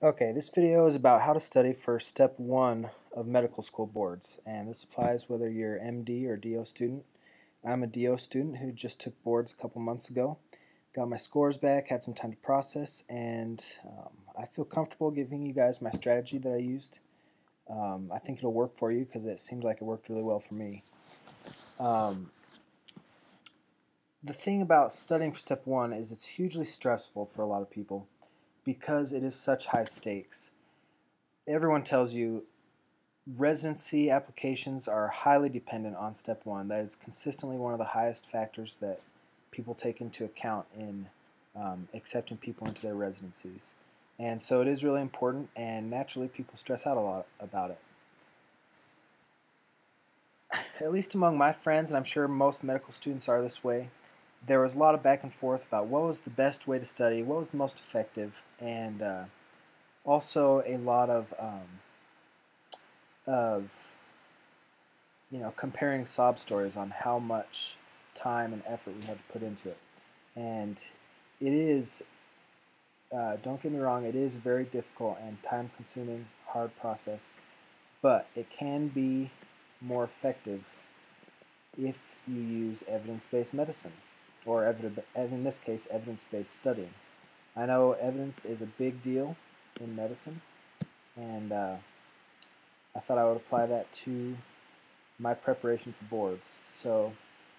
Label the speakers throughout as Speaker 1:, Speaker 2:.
Speaker 1: Okay, this video is about how to study for Step 1 of medical school boards, and this applies whether you're MD or DO student. I'm a DO student who just took boards a couple months ago, got my scores back, had some time to process, and I feel comfortable giving you guys my strategy that I used. I think it'll work for you because it seemed like it worked really well for me. The thing about studying for Step 1 is it's hugely stressful for a lot of people because it is such high stakes. Everyone tells you residency applications are highly dependent on Step 1. That is consistently one of the highest factors that people take into account in accepting people into their residencies. And so it is really important, and naturally people stress out a lot about it. At least among my friends, and I'm sure most medical students are this way, there was a lot of back and forth about what was the best way to study, what was the most effective, and also a lot of comparing sob stories on how much time and effort we had to put into it. And it is, don't get me wrong, it is very difficult and time-consuming, hard process, but it can be more effective if you use evidence-based medicine, or in this case, evidence-based studying. I know evidence is a big deal in medicine, and I thought I would apply that to my preparation for boards. So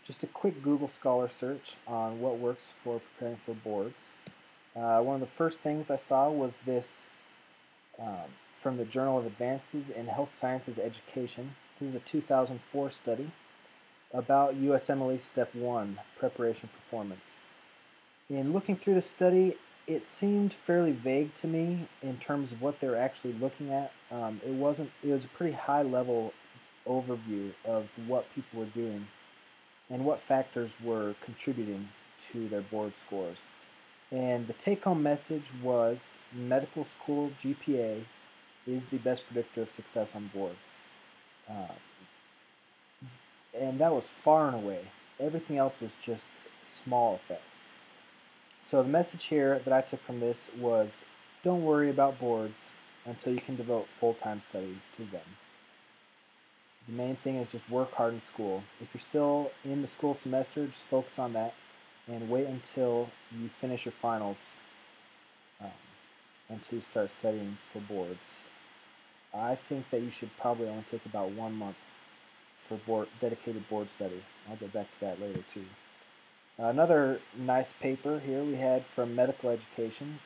Speaker 1: just a quick Google Scholar search on what works for preparing for boards. One of the first things I saw was this from the Journal of Advances in Health Sciences Education. This is a 2004 study about USMLE Step 1, Preparation Performance. In looking through the study, it seemed fairly vague to me in terms of what they were actually looking at. It was a pretty high-level overview of what people were doing and what factors were contributing to their board scores. And the take-home message was medical school GPA is the best predictor of success on boards. And that was far and away. Everything else was just small effects. So the message here that I took from this was, don't worry about boards until you can devote full-time study to them. The main thing is just work hard in school. If you're still in the school semester, just focus on that and wait until you finish your finals until you start studying for boards. I think that you should probably only take about 1 month for dedicated board study. I'll get back to that later too. Another nice paper here we had from Medical Education.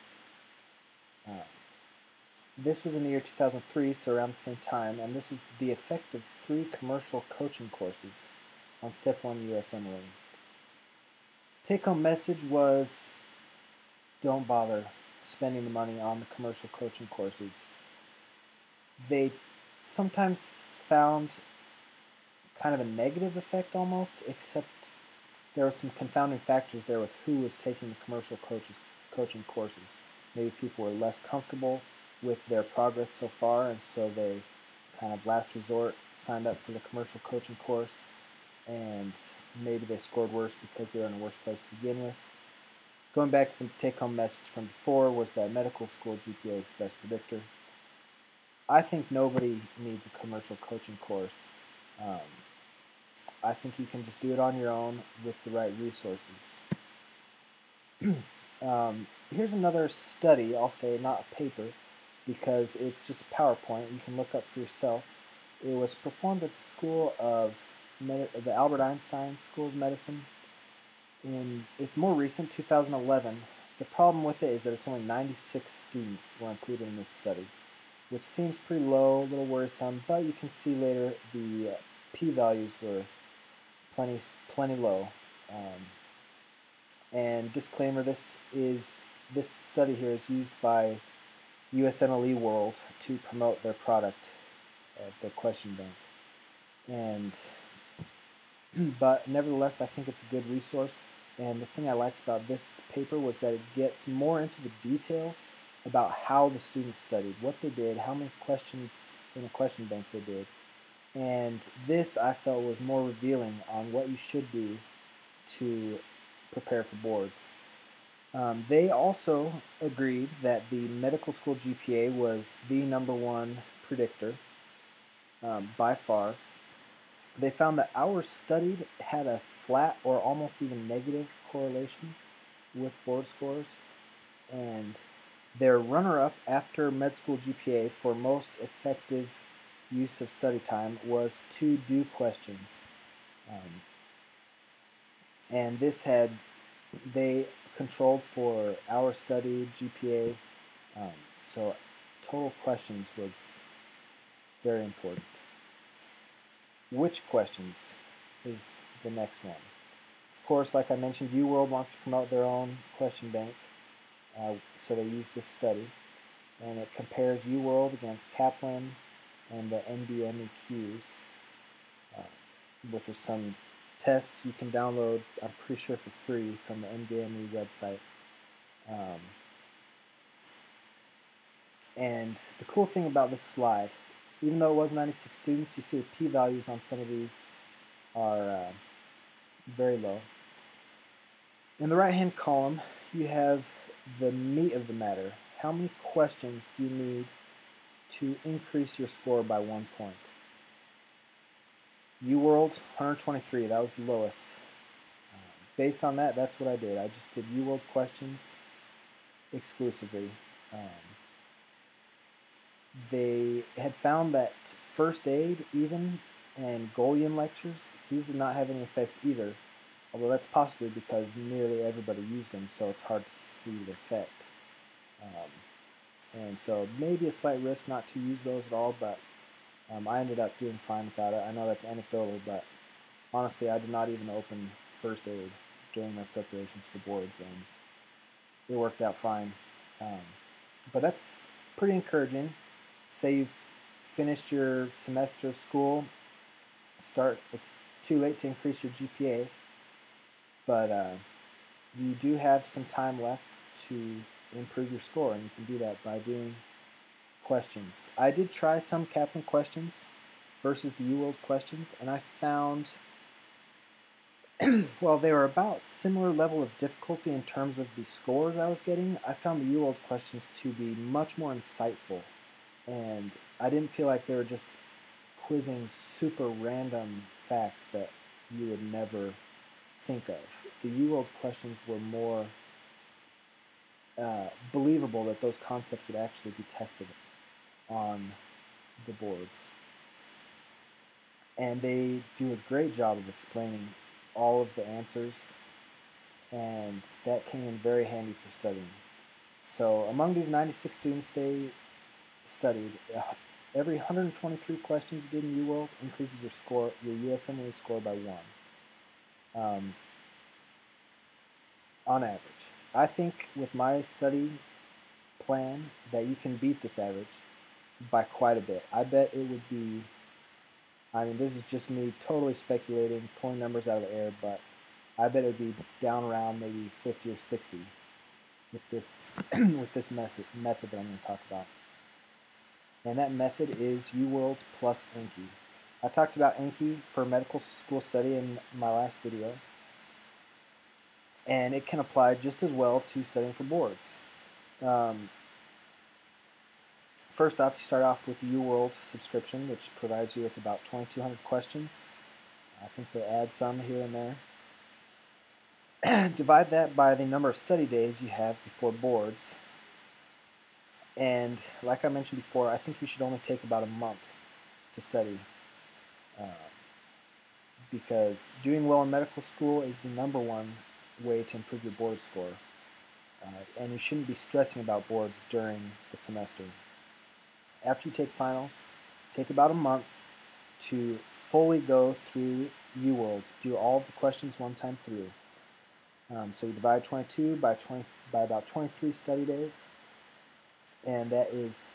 Speaker 1: This was in the year 2003, so around the same time, and this was the effect of 3 commercial coaching courses on Step 1 USMLE. Take-home message was, don't bother spending the money on the commercial coaching courses. They sometimes found kind of a negative effect almost, except there were some confounding factors there with who was taking the commercial coaching courses. Maybe people were less comfortable with their progress so far, and so they kind of last resort signed up for the commercial coaching course, and maybe they scored worse because they were in a worse place to begin with. Going back to the take-home message from before was that medical school GPA is the best predictor. I think nobody needs a commercial coaching course. I think you can just do it on your own with the right resources. Here's another study, I'll say, not a paper, because it's just a PowerPoint you can look up for yourself. It was performed at the Albert Einstein School of Medicine. It's more recent, 2011. The problem with it is that it's only 96 students were included in this study, which seems pretty low, a little worrisome, but you can see later the p-values were plenty low. And disclaimer, this study here is used by USMLE World to promote their product at their question bank. But nevertheless, I think it's a good resource. And the thing I liked about this paper was that it gets more into the details about how the students studied, what they did, how many questions in a question bank they did. And this, I felt, was more revealing on what you should do to prepare for boards. They also agreed that the medical school GPA was the #1 predictor by far. They found that hours studied had a flat or almost even negative correlation with board scores, and their runner-up after med school GPA for most effective use of study time was to do questions. And this had, they controlled for hours studied, GPA, so total questions was very important. Which questions is the next one? Of course, like I mentioned, UWorld wants to promote their own question bank, so they use this study, and it compares UWorld against Kaplan and the NBMEQs, which are some tests you can download, I'm pretty sure for free, from the NBME website. And the cool thing about this slide, even though it was 96 students, you see the p-values on some of these are very low. In the right-hand column, you have the meat of the matter. How many questions do you need to increase your score by 1 point? UWorld, 123, that was the lowest. Based on that, that's what I did. I just did UWorld questions exclusively. They had found that first aid, even, and Golian lectures, these did not have any effects either, although that's possibly because nearly everybody used them, so it's hard to see the effect. And so maybe a slight risk not to use those at all, but I ended up doing fine without it. I know that's anecdotal, but honestly, I did not even open first aid during my preparations for boards, and it worked out fine. But that's pretty encouraging. Say you've finished your semester of school, it's too late to increase your GPA, but you do have some time left to improve your score, and you can do that by doing questions. I did try some Kaplan questions versus the UWorld questions, and I found, well, they were about similar level of difficulty in terms of the scores I was getting. I found the UWorld questions to be much more insightful, and I didn't feel like they were just quizzing super random facts that you would never think of. The UWorld questions were more believable that those concepts would actually be tested on the boards. And they do a great job of explaining all of the answers, and that came in very handy for studying. So among these 96 students they studied, every 123 questions you did in UWorld increases your score, your USMLE score by 1. On average. I think with my study plan that you can beat this average by quite a bit. I bet it would be, I mean, this is just me totally speculating, pulling numbers out of the air, but I bet it would be down around maybe 50 or 60 with this with this method that I'm going to talk about. And that method is UWorld plus Anki. I talked about Anki for medical school study in my last video, and it can apply just as well to studying for boards. First off, you start off with the UWorld subscription, which provides you with about 2,200 questions. I think they add some here and there. Divide that by the number of study days you have before boards. And like I mentioned before, I think you should only take about a month to study, because doing well in medical school is the #1 way to improve your board score. And you shouldn't be stressing about boards during the semester. After you take finals, take about a month to fully go through UWorld, do all of the questions one time through. So you divide 22 by about 23 study days, and that is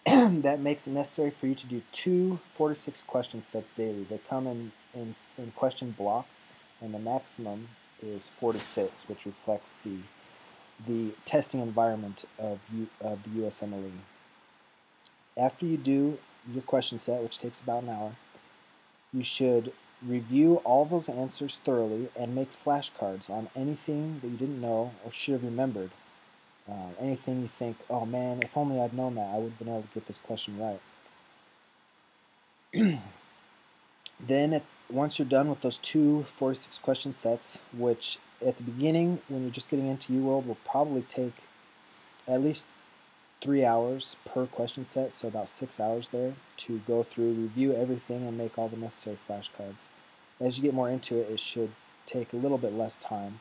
Speaker 1: that makes it necessary for you to do 2 4-6 question sets daily. They come in question blocks, and the maximum is 4-6, which reflects the testing environment of the USMLE. After you do your question set, which takes about an hour, you should Review all those answers thoroughly and make flashcards on anything that you didn't know or should have remembered. Anything you think, oh man, if only I'd known that, I would have been able to get this question right. Then, once you're done with those 246 question sets, which at the beginning, when you're just getting into UWorld, will probably take at least 3 hours per question set, so about 6 hours there to go through, review everything, and make all the necessary flashcards. As you get more into it, it should take a little bit less time.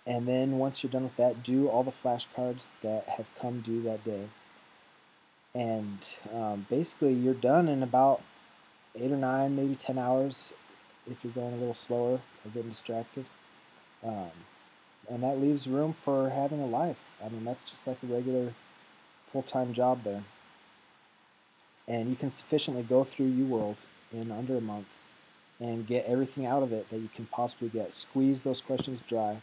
Speaker 1: And then once you're done with that, do all the flashcards that have come due that day. And basically you're done in about 8 or 9, maybe 10 hours if you're going a little slower or getting distracted. And that leaves room for having a life. I mean, that's just like a regular full-time job there. And you can sufficiently go through UWorld in under a month and get everything out of it that you can possibly get. Squeeze those questions dry,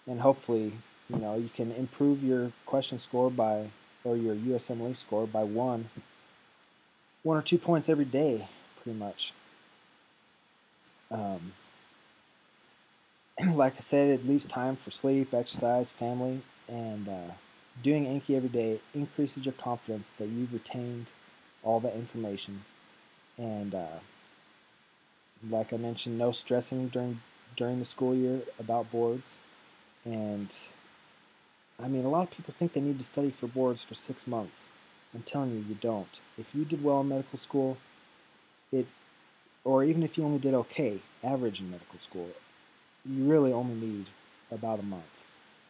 Speaker 1: and hopefully, you can improve your question score by, or your USMLE score by one or 2 points every day, pretty much. Like I said, it leaves time for sleep, exercise, family, and doing Anki every day increases your confidence that you've retained all the information. And like I mentioned, no stressing during the school year about boards. And I mean, a lot of people think they need to study for boards for 6 months. I'm telling you, you don't. If you did well in medical school, or even if you only did okay, average in medical school, you really only need about a month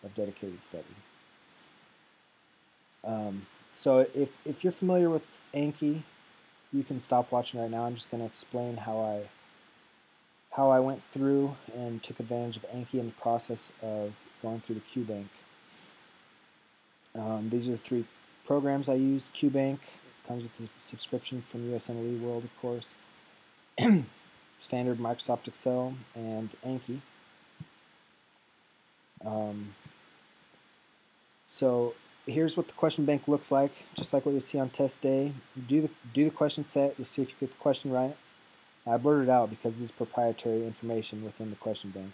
Speaker 1: of dedicated study. So if you're familiar with Anki, you can stop watching right now. I'm just going to explain how I went through and took advantage of Anki in the process of going through the QBank. These are the 3 programs I used. QBank comes with a subscription from USMLE World, of course. Standard Microsoft Excel, and Anki. So here's what the question bank looks like, just like what you see on test day. You do the question set. You'll see if you get the question right. I blurred it out because this is proprietary information within the question bank.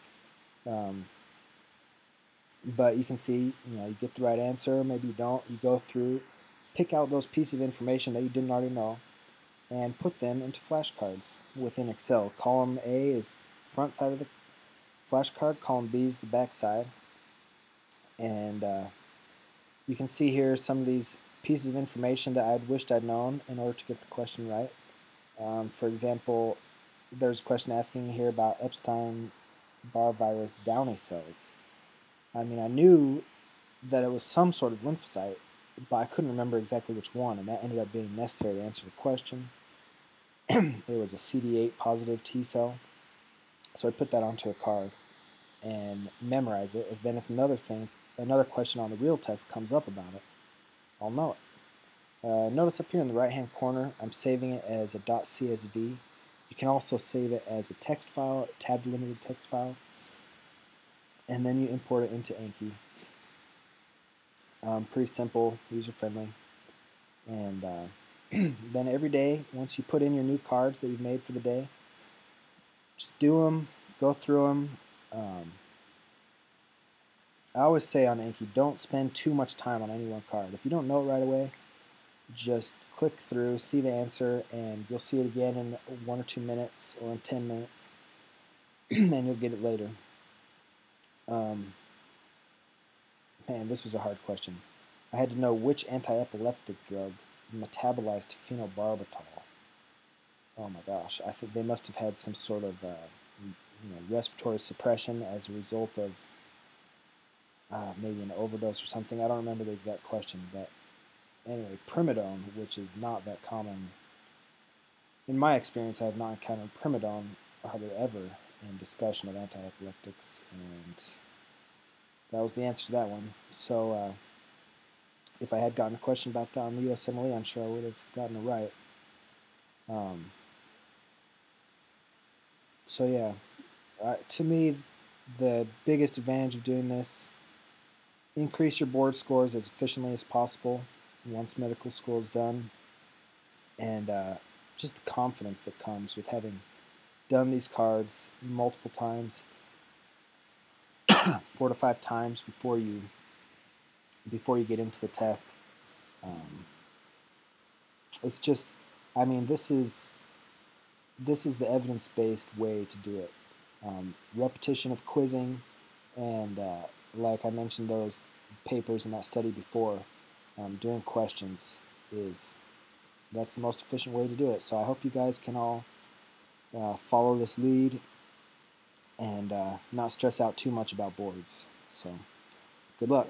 Speaker 1: But you can see, you get the right answer, maybe you don't. You go through, pick out those pieces of information that you didn't already know, and put them into flashcards within Excel. Column A is front side of the flashcard, column B is the back side. And you can see here some of these pieces of information that I'd wished I'd known in order to get the question right. For example, there's a question asking here about Epstein-Barr virus Downy cells. I mean, I knew that it was some sort of lymphocyte, but I couldn't remember exactly which one, and that ended up being necessary to answer the question. It was a CD8 positive T cell, so I put that onto a card and memorize it. And then if another question on the real test comes up about it, I'll know it. Notice up here in the right-hand corner, I'm saving it as a .csv. You can also save it as a text file, a tab-limited text file, and then you import it into Anki. Pretty simple, user-friendly. And then every day, once you put in your new cards that you've made for the day, just do them, go through them. I always say on Anki, don't spend too much time on any one card. If you don't know it right away, just click through, see the answer, and you'll see it again in 1 or 2 minutes or in 10 minutes, and you'll get it later. Man, this was a hard question. I had to know which anti-epileptic drug metabolized phenobarbital. Oh my gosh, I think they must have had some sort of respiratory suppression as a result of maybe an overdose or something. I don't remember the exact question, but anyway, primidone, which is not that common. In my experience, I have not encountered primidone hardly ever in discussion of anti-epileptics, and that was the answer to that one. So if I had gotten a question about that on the USMLE, I'm sure I would have gotten it right. So yeah, to me, the biggest advantage of doing this, increase your board scores as efficiently as possible once medical school is done, and just the confidence that comes with having done these cards multiple times, 4 to 5 times before you get into the test. It's just, I mean, this is the evidence-based way to do it. Repetition of quizzing, and like I mentioned those papers in that study before, doing questions that's the most efficient way to do it. So I hope you guys can all follow this lead and not stress out too much about boards. So good luck.